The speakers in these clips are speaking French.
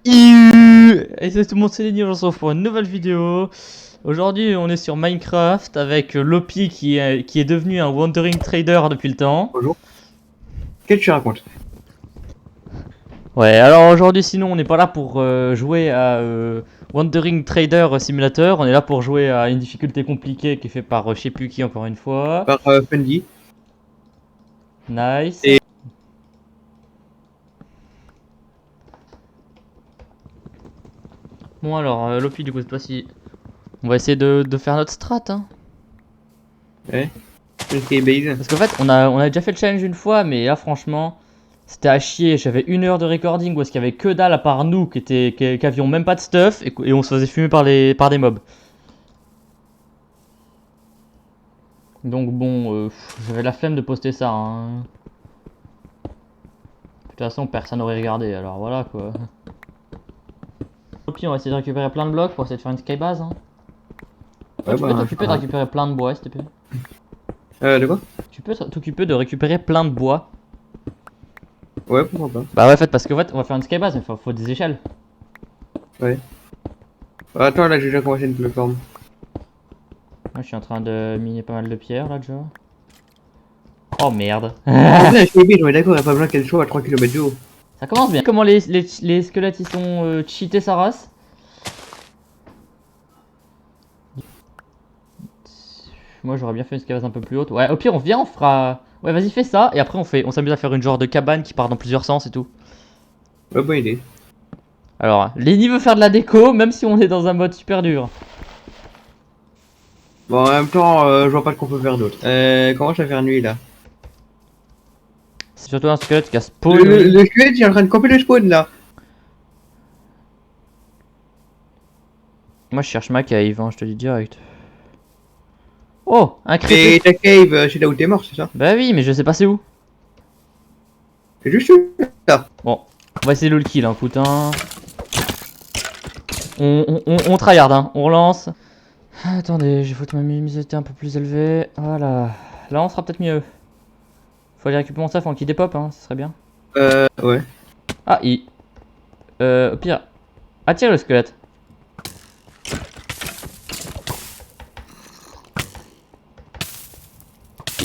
Et c'est tout le monde, c'est Lenny, on se retrouve pour une nouvelle vidéo. Aujourd'hui, on est sur Minecraft avec Lopi qui est devenu un Wandering Trader depuis le temps. Bonjour. Qu'est-ce que tu racontes? Ouais, alors aujourd'hui, sinon, on n'est pas là pour jouer à Wandering Trader Simulator. On est là pour jouer à une difficulté compliquée qui est faite par je sais plus qui, encore une fois. Par Fundy. Nice. Et- Bon, alors, Lopi, du coup, cette fois-ci, on va essayer de faire notre strat, hein. Ouais. Ok, base. Parce qu'en fait, on a déjà fait le challenge une fois, mais là, franchement, c'était à chier. J'avais 1 heure de recording où est-ce qu'il y avait que dalle à part nous qui avions même pas de stuff et on se faisait fumer par des mobs. Donc bon, j'avais la flemme de poster ça, hein. De toute façon, personne n'aurait regardé, alors voilà quoi. Au pire, on va essayer de récupérer plein de blocs pour essayer de faire une skybase, hein. Toi, Ouais, tu peux bah, t'occuper de récupérer plein de bois, s'il te plaît. de quoi? Tu peux t'occuper de récupérer plein de bois. Ouais, pourquoi pas. Bah ouais, fait, parce qu'en fait, on va faire une skybase, mais faut des échelles. Ouais. Attends, là, j'ai déjà commencé une plateforme. Moi, je suis en train de miner pas mal de pierres là déjà. Oh merde. Ouais, je base, on est d'accord, il n'y a pas besoin qu'elle soit à 3 km de haut. Ça commence bien. Comment les squelettes ils sont cheatés sa race. Moi j'aurais bien fait une skybase un peu plus haute. Ouais, au pire on vient, on fera. Ouais, vas-y, fais ça et après on s'amuse à faire une genre de cabane qui part dans plusieurs sens et tout. Ouais, bonne idée. Alors, Lenny veut faire de la déco même si on est dans un mode super dur. Bon, en même temps, je vois pas ce qu'on peut faire d'autre. Comment je vais faire nuit là? C'est surtout un squelette qui a spawn. Le squelette, il est en train de couper le spawn là. Moi je cherche ma cave, hein, je te dis direct. Oh, un Et créepé. ta cave, c'est là où t'es mort, c'est ça? Bah oui, mais je sais pas c'est où. C'est juste là. Bon, on va essayer de le kill, hein, écoute, hein. On tryhard, hein, on relance. Attendez, j'ai foutu ma luminosité un peu plus élevée. Voilà. Là, on sera peut-être mieux. Faut aller récupérer mon stuff en qu'il dépop, hein, ce serait bien. Ouais. Ah, au pire, attire le squelette.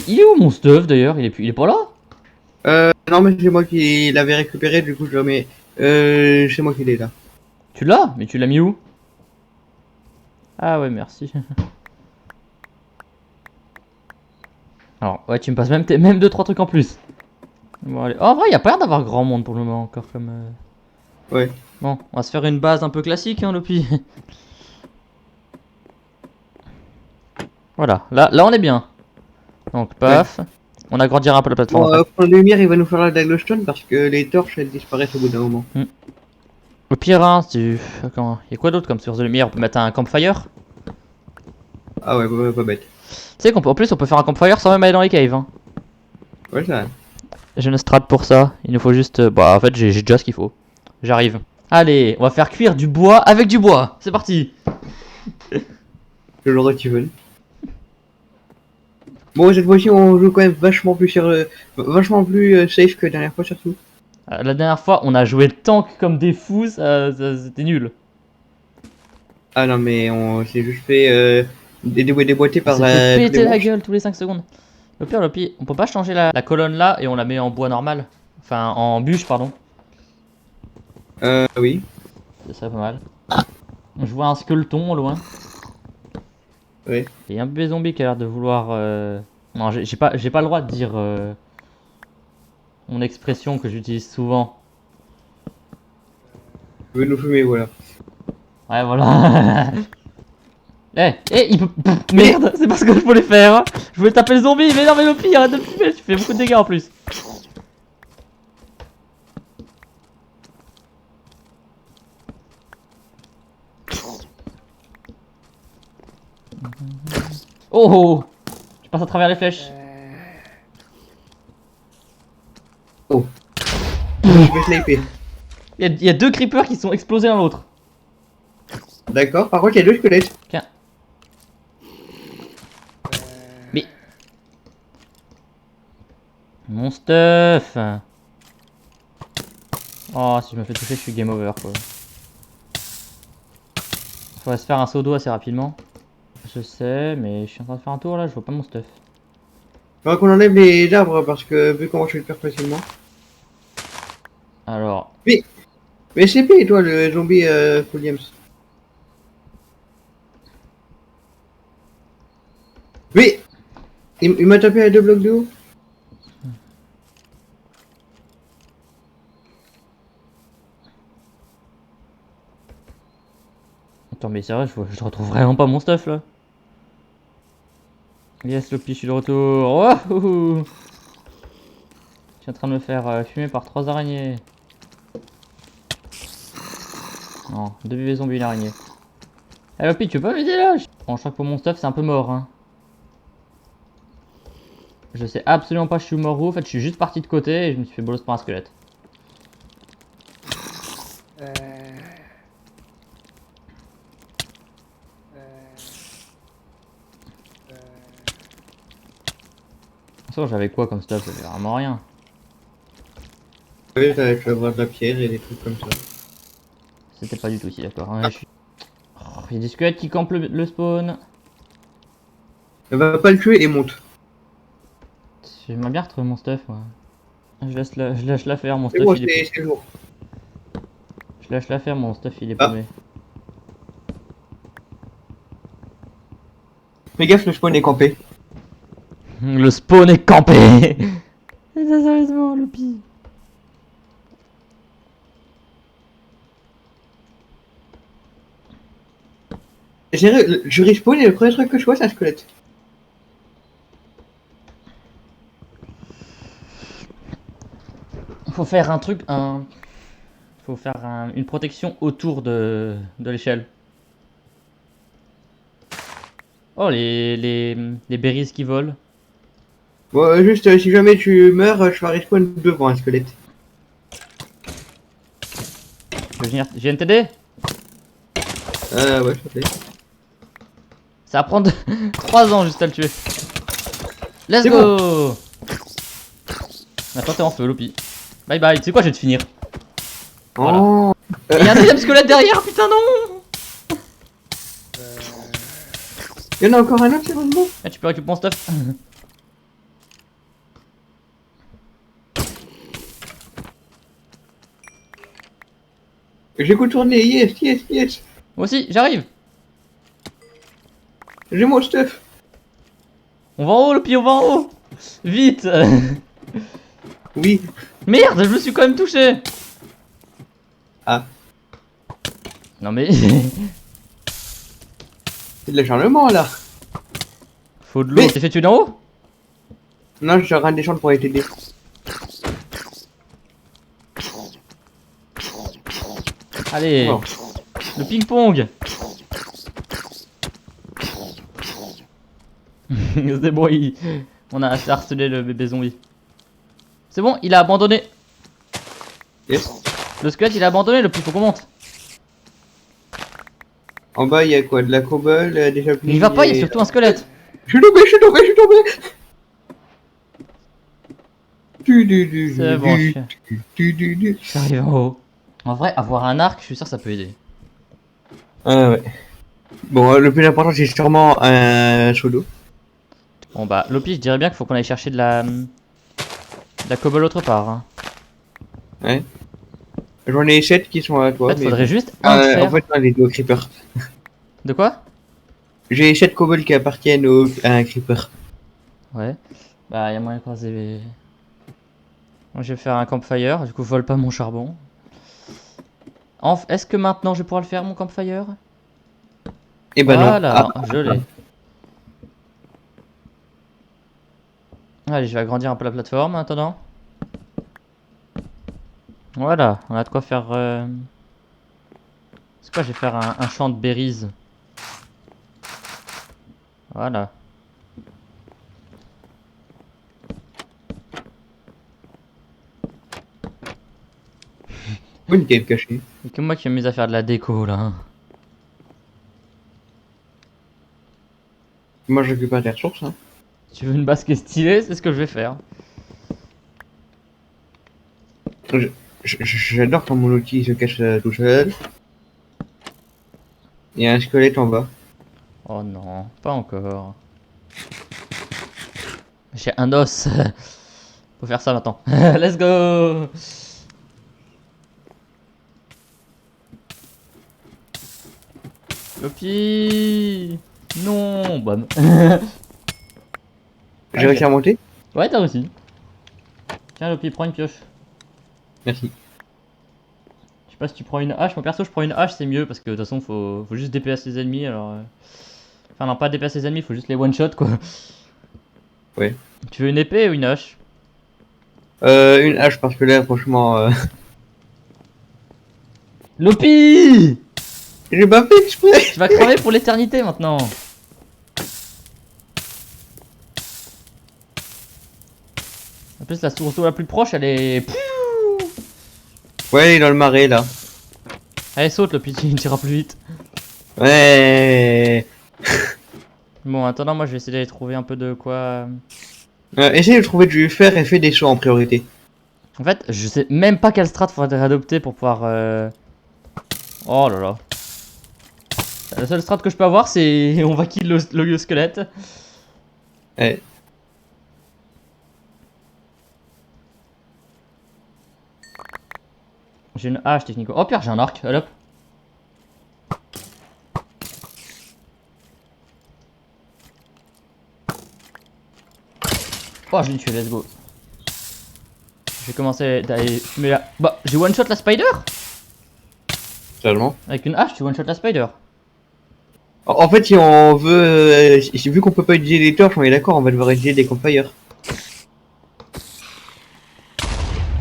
Il est où mon stuff d'ailleurs? Il est pas là? Non, mais c'est moi qui l'avais récupéré, du coup, je le remets. C'est moi qui l'ai là. Tu l'as? Mais tu l'as mis où? Ah ouais, merci. Alors, ouais, tu me passes même 2-3 trucs en plus. Bon, allez. Oh, en vrai, y a pas l'air d'avoir grand monde pour le moment encore comme. Ouais. Bon, on va se faire une base un peu classique, hein, Lopi. Voilà, là on est bien. Donc, paf. On agrandira un peu la plateforme Bon, après. pour la lumière, il va nous falloir de la glowstone parce que les torches elles disparaissent au bout d'un moment. Au pire, hein, y a quoi d'autre comme source de lumière? On peut mettre un campfire. Ah ouais, pas bête. Tu sais qu'en plus, on peut faire un campfire sans même aller dans les caves, hein. Ouais, ça. J'ai une strat pour ça. Il nous faut juste. Bah, en fait, j'ai déjà ce qu'il faut. J'arrive. Allez, on va faire cuire du bois avec du bois. C'est parti. Je l'aurais tu veux. Bon, cette fois-ci, on joue quand même vachement plus vachement plus safe que la dernière fois, surtout. La dernière fois, on a joué le tank comme des fous. C'était nul. Ah non, mais on s'est juste fait déboîter On par s'est fait tous les péter la monstres. gueule tous les 5 secondes. Au pire, Lopi, on peut pas changer la colonne là et on la met en bois normal. Enfin, en bûche, pardon. Oui. Ça serait pas mal. Je vois un skeleton au loin. Ouais. Et un bébé zombie qui a l'air de vouloir. Non, j'ai pas le droit de dire mon expression que j'utilise souvent. Il veut nous fumer, voilà. Ouais, voilà. Il peut. Pff, merde, c'est pas ce que je voulais faire. Hein. Je voulais taper le zombie, mais non, mais le pire, arrête de me fumer, tu fais beaucoup de dégâts en plus. Oh, oh, je passe à travers les flèches. Oh. Je vais sniper. Il y a 2 creepers qui sont explosés l'un l'autre. D'accord, par contre, il y a deux squelettes. Tiens. Mais. Mon stuff. Oh, si je me fais toucher, je suis game over quoi. Faudrait se faire un seau d'eau assez rapidement. Je sais, mais je suis en train de faire un tour là, je vois pas mon stuff. Faudra qu'on enlève les arbres parce que vu comment je vais le faire facilement. Alors, Mais CP, toi, le zombie Williams. Mais il m'a tapé à 2 blocs de haut. attends, mais sérieux, je retrouve vraiment pas mon stuff là. Yes, Lopi, je suis de retour. Wouhou. Je suis en train de me faire fumer par 3 araignées. Non, 2 bébés zombies, une araignée. Eh Lopi, tu peux pas m'aider là? Bon, je crois que pour mon stuff, c'est un peu mort. Hein. Je sais absolument pas je suis mort où. En fait, je suis juste parti de côté et je me suis fait bolos par un squelette. Ça, j'avais quoi comme stuff? J'avais vraiment rien. Oui, tu vas avoir de la pierre et des trucs comme ça. C'était pas du tout ici, d'accord. Hein, il y a des squelettes qui campent le spawn. Va pas le tuer et monte. J'aimerais bien retrouver mon stuff, ouais. Je lâche la faire, mon C'est stuff bon, il est. c'est lourd. Je lâche la faire, mon stuff il est Ah. paumé. Fais gaffe, le spawn est campé. Le spawn est campé. C'est ça, sérieusement, Lopi. Sérieux, je respawn et le premier truc que je vois, c'est un squelette. Faut faire un truc, faut faire une protection autour de l'échelle. Oh, les berries qui volent. Bon, juste, si jamais tu meurs, je vais respawn devant un squelette. Je viens de t'aider. Ouais, je sais. Ça va prendre 3 ans juste à le tuer. Let's C'est go. Maintenant t'es en feu, Lopi. Bye bye, tu sais quoi, je vais te finir. Voilà. Oh. Et il y a un deuxième squelette derrière, putain non. Il y en a encore un autre, sérieusement? Ah, tu peux récupérer mon stuff. J'ai contourné, yes, yes, yes. Moi aussi, j'arrive. J'ai mon stuff. On va en haut, Lopi, on va en haut. Vite. Oui. Merde, je me suis quand même touché. Ah, Non mais... c'est de l'acharnement là. Faut de l'eau. Mais- T'es fait tuer d'en haut? Non, je rien descendre pour aller t'aider. Allez, Oh. le ping-pong. C'est bon, on a assez harcelé le bébé zombie. C'est bon, il a abandonné. Yes. Le squelette, il a abandonné, le plus faut qu'on monte. En bas, il y a quoi? De la cobble, déjà Mais il va pas, il y a surtout un squelette. Je suis tombé, je suis tombé, je suis tombé. C'est bon, je Du. suis arrivé en haut. En vrai, avoir un arc, je suis sûr que ça peut aider. Ah ouais. Bon, le plus important, c'est sûrement un solo. Bon bah, Lopi, je dirais bien qu'il faut qu'on aille chercher de la cobble autre part. Hein. Ouais. J'en ai 7 qui sont à toi. En fait, mais faudrait bon. juste un fer. En fait, non, les deux creepers. De quoi? J'ai 7 cobbles qui appartiennent à un creeper. Ouais. Bah, y'a moyen de croiser. Moi, je vais faire un campfire, du coup, vole pas mon charbon. Est-ce que maintenant je vais pouvoir le faire, mon campfire? Et ben Voilà, non. Ah. je l'ai. Allez, je vais agrandir un peu la plateforme maintenant. Voilà, on a de quoi faire. C'est quoi, je vais faire un champ de berries. Voilà. Une cave cachée. Y'a que moi qui m'amuse à faire de la déco là. Moi, je récupère des ressources. Hein. Si tu veux une basket stylée, c'est ce que je vais faire. J'adore quand mon outil se cache tout seul. Il y a un squelette en bas. Oh non, pas encore. J'ai un os. Faut faire ça maintenant. Let's go. Lopi. Non. Bam. J'ai réussi à monter. Ouais, t'as aussi. Tiens, Lopi, prends une pioche. Merci. Je sais pas si tu prends une hache. Moi perso, je prends une hache, c'est mieux parce que de toute façon, faut juste DPS les ennemis. Alors, enfin, non, pas DPS les ennemis, faut juste les one shot quoi. Ouais. Tu veux une épée ou une hache? Une hache parce que là, franchement, Lopi! j'ai pas fait exprès. Tu vas crever pour l'éternité maintenant. En plus, la source d'eau la plus proche, elle est. Ouais, il est dans le marais là. Allez, saute, Lopi, tu iras plus vite. Ouais. Bon, attendant, moi je vais essayer d'aller trouver un peu de quoi. Essaye de trouver du fer et fais des sauts en priorité. En fait, je sais même pas quelle strat faudrait adopter pour pouvoir. Oh là là. La seule strat que je peux avoir, c'est on va kill le squelette. Ouais. J'ai une hache technique. Oh, pire, j'ai un arc. Allez hop. Oh, je l'ai tué, let's go. Je vais commencer d'aller fumer la. Bah, j'ai one shot la spider? Seulement. Avec une hache, tu one shot la spider. En fait, si on veut, vu qu'on peut pas utiliser les torches, on est d'accord, on va devoir utiliser des campfires.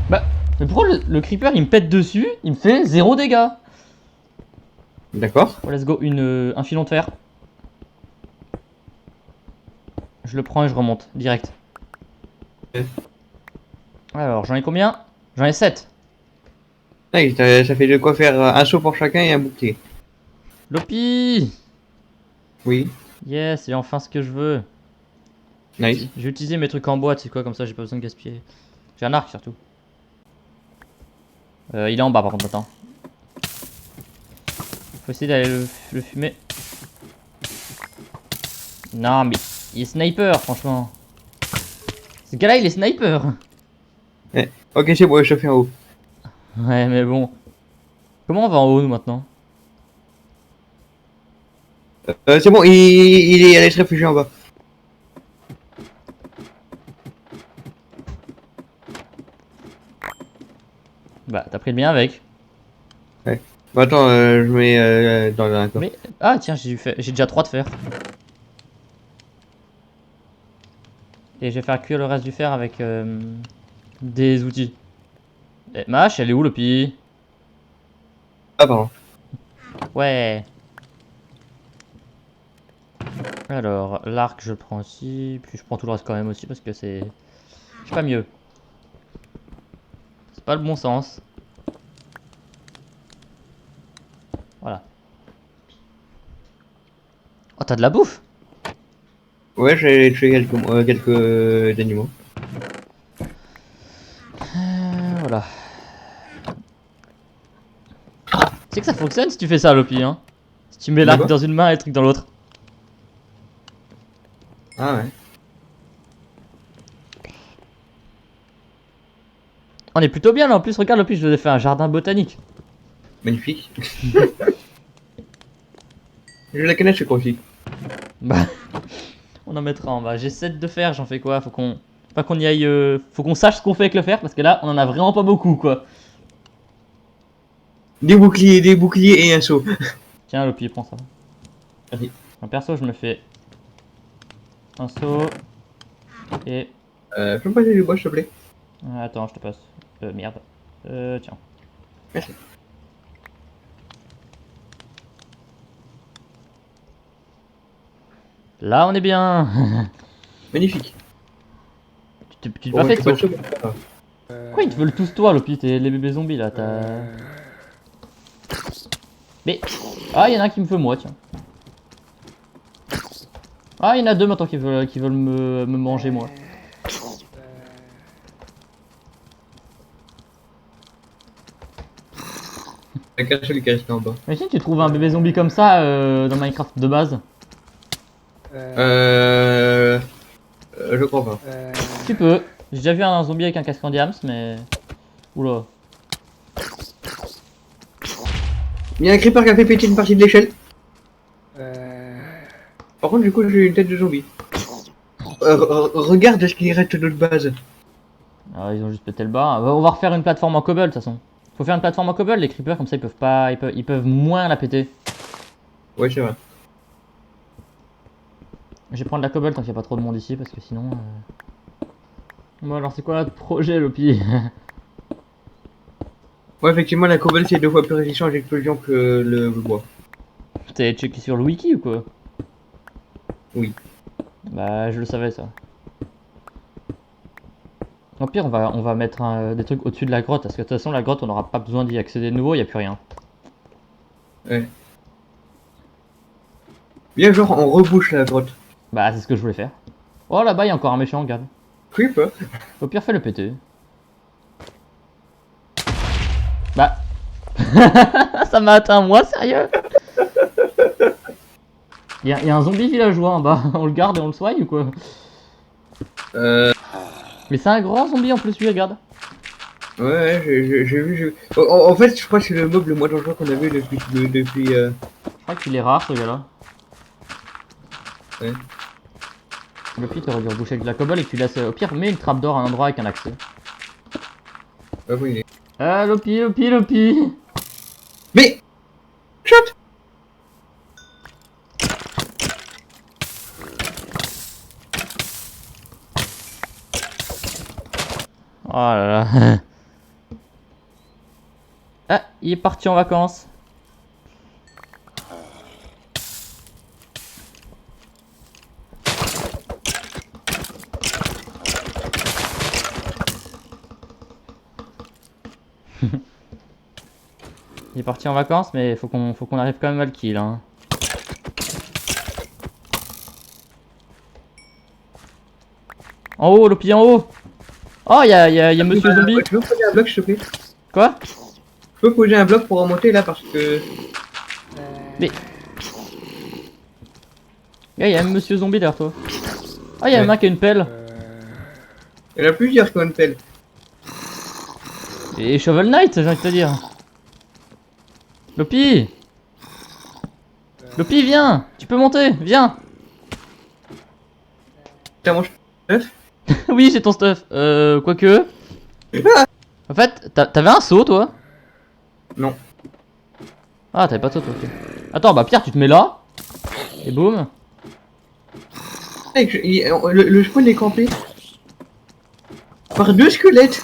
Bah, mais pourquoi le creeper il me pète dessus, il me fait 0 dégâts? D'accord. Oh, let's go, un filon de fer. Je le prends et je remonte, direct. Ouais. Alors, j'en ai combien? J'en ai 7. Ouais, ça fait de quoi faire un saut pour chacun et un bouclier. Lopi! Oui. Yes, c'est enfin ce que je veux. Nice. Je vais utiliser mes trucs en bois, tu sais quoi, comme ça j'ai pas besoin de gaspiller. J'ai un arc surtout. Il est en bas par contre, attends. Faut essayer d'aller le fumer. Non, mais il est sniper, franchement. Ce gars-là, il est sniper. Ok, c'est bon, je fais en haut. Ouais, mais bon. Comment on va en haut, nous, maintenant? C'est bon, il est allé se réfugier en bas. Bah, t'as pris le bien avec. Bon, attends, je mets dans un coffre. Mais, ah tiens, j'ai déjà 3 de fer. Et je vais faire cuire le reste du fer avec des outils. Et ma hache, elle est où, le pi? Ah, pardon. Ouais. Alors, l'arc, je le prends aussi. Puis je prends tout le reste quand même aussi parce que c'est pas mieux. C'est pas le bon sens. Voilà. Oh, t'as de la bouffe? Ouais, j'ai tué quelques animaux. Voilà. Tu sais que ça fonctionne si tu fais ça, Lopi, hein? Si tu mets l'arc D'accord. dans une main et le truc dans l'autre. Ah ouais. On est plutôt bien là, en plus, regarde, Lopi, je vous ai fait un jardin botanique. Magnifique. J'ai la canette, je crois aussi. Bah, on en mettra en bas. J'ai 7 de fer, j'en fais quoi? Faut qu'on. Pas qu'on y aille. Faut qu'on sache ce qu'on fait avec le fer parce que là, on en a vraiment pas beaucoup, quoi. Des boucliers et un seau. Tiens, Lopi, prends ça. Merci. En perso, je me fais un seau. Et. Peux me passer du bois, s'il te plaît? Attends, je te passe. Merde. Tiens. Merci. Là, on est bien. Magnifique. Tu t'es Bon, pas fait j'ai de pas saut. de seau. Ah. Pourquoi ils te veulent tous toi, Lopi? T'es les bébés zombies là, t'as. Mais. Ah, il y en a un qui me fait moi, tiens. Ah, il y en a deux maintenant qui veulent me manger moi. a qu'un seul qui est resté en bas. Imagine tu trouves un bébé zombie comme ça dans Minecraft de base. Je crois pas. Tu peux. J'ai déjà vu un zombie avec un casque en diams, mais... Oula. Il y a un creeper qui a fait péter une partie de l'échelle. Par contre, du coup, j'ai une tête de zombie. Regarde ce qu'il reste de notre base. Ah, ils ont juste pété le bas. On va refaire une plateforme en cobble de toute façon. Faut faire une plateforme en cobble, les creepers comme ça ils peuvent pas. Ils peuvent moins la péter. Ouais, c'est vrai. Je vais prendre la cobble tant qu'il n'y a pas trop de monde ici parce que sinon. Bon alors c'est quoi notre projet Lopi? Ouais, effectivement, la cobble c'est 2 fois plus résistant à l'explosion que le bois. T'es checké sur le wiki ou quoi? Oui. Bah je le savais ça. Au pire on va mettre des trucs au-dessus de la grotte parce que de toute façon la grotte on n'aura pas besoin d'y accéder de nouveau, il n'y a plus rien. Ouais. Bien, genre, on rebouche la grotte. Bah c'est ce que je voulais faire. Oh là-bas il y a encore un méchant, regarde. Creeper. Au pire fais le péter. Bah. Ça m'a atteint moi, sérieux? Il y a un zombie villageois en bas, on le garde et on le soigne ou quoi? Mais c'est un grand zombie en plus lui, regarde. Ouais, j'ai vu. En fait, je crois que c'est le mob le moins dangereux qu'on a vu depuis. Je crois qu'il est rare ce gars-là. Ouais. Le pire t'aurais dû reboucher avec de la cobble et que tu laisses. Au pire, mets une trappe d'or à un endroit avec un accès. Ah oui, il est. Ah, Lopi. Mais shot. Oh là là. Ah, il est parti en vacances. Il est parti en vacances, mais faut qu'on arrive quand même à le kill. Hein. En haut, Lopi, en haut. Oh, il y a Monsieur Zombie. Tu peux me poser un bloc, s'il te plaît? Quoi? Je peux poser un bloc pour remonter là parce que. Mais. Il y a un Monsieur Zombie derrière toi. Ah, il y a un mec qui a une pelle. Il y en a plusieurs qui ont une pelle. Et Shovel Knight, j'ai envie de te dire. Lopi! Lopi, viens! Tu peux monter, viens! T'as mon stuff? Oui, j'ai ton stuff. Quoique. En fait, t'avais un seau, toi? Non. Ah, t'avais pas de seau, toi, ok. Attends, bah Pierre, tu te mets là. Et boum. Mec, le spawn est campé par 2 squelettes.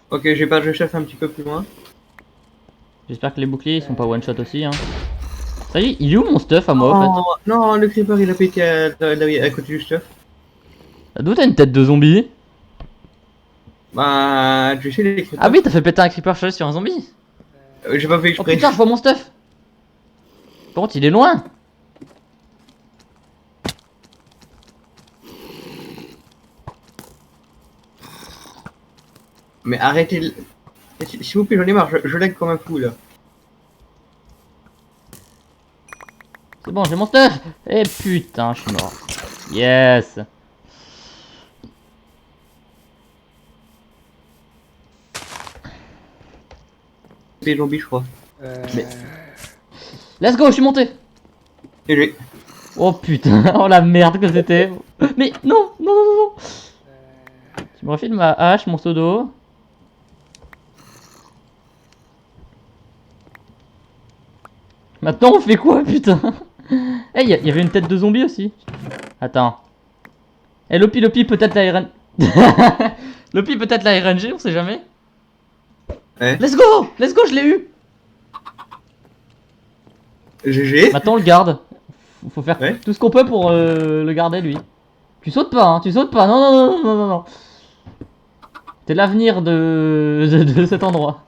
Ok, j'ai pas de chef un petit peu plus loin. J'espère que les boucliers ils sont pas one shot aussi. Hein. Ça y est, il est où mon stuff à moi en fait? Non, le creeper il a pété à côté du stuff. D'où t'as une tête de zombie? Bah, tu sais les creepers. Ah oui, t'as fait péter un creeper chargé sur un zombie? J'ai pas fait Oh exprès. putain, je vois mon stuff! Par contre, il est loin! Mais arrêtez. S'il vous plaît, j'en ai marre, je lag comme un fou là. C'est bon, j'ai mon stuff! Eh putain, je suis mort. Yes! Des zombies, je crois. Mais... Let's go, je suis monté! Et j'ai. Oh putain, oh la merde que c'était! Mais non, non, non, non, non! Tu me refiles ma hache, mon seau d'eau. Maintenant on fait quoi putain? Eh hey, y avait une tête de zombie aussi. Attends. Eh hey, Lopi peut-être la RN... Lopi peut-être la RNG, on sait jamais. Ouais. Let's go, je l'ai eu. GG. Maintenant on le garde. Faut faire Ouais. tout ce qu'on peut pour le garder lui. Tu sautes pas, hein, tu sautes pas. Non, non, non, non, non, non. T'es l'avenir de cet endroit.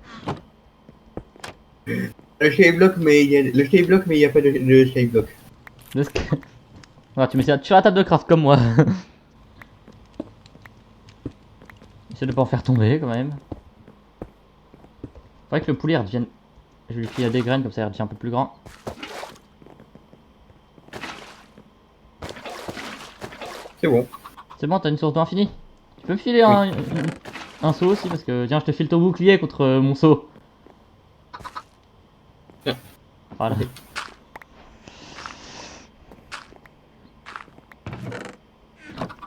Le skyblock, mais il y a y a pas de skyblock. Ah, tu mets ça sur la table de craft comme moi. Essaye de pas en faire tomber quand même. Faudrait que le poulet il redevienne. Je lui file des graines comme ça il redevient un peu plus grand. C'est bon. C'est bon, t'as une source d'eau infinie. Tu peux me filer un seau aussi parce que tiens, je te file ton bouclier contre mon seau. Tiens. Voilà.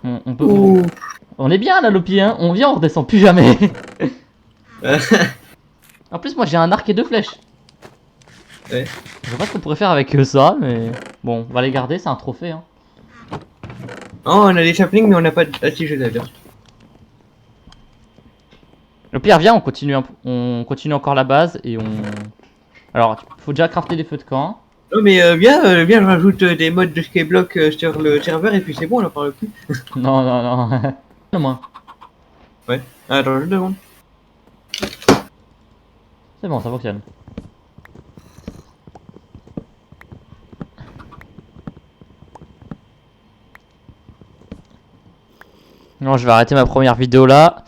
On peut. Ouh. On est bien là, Lopi, hein. On vient, on redescend plus jamais. En plus, moi j'ai un arc et 2 flèches. Ouais. Je sais pas ce qu'on pourrait faire avec ça, mais bon, on va les garder, c'est un trophée. Hein. Oh, on a des saplings, mais on n'a pas de tige de la Le pire, viens, on continue encore la base et on. Alors, faut déjà crafter des feux de camp. Non, mais viens, je rajoute des modes de skyblock sur le serveur et puis c'est bon, on en parle plus. Non, non, non. Non, moins. Ouais. Attends, une seconde. C'est bon, ça fonctionne. Non, je vais arrêter ma première vidéo là.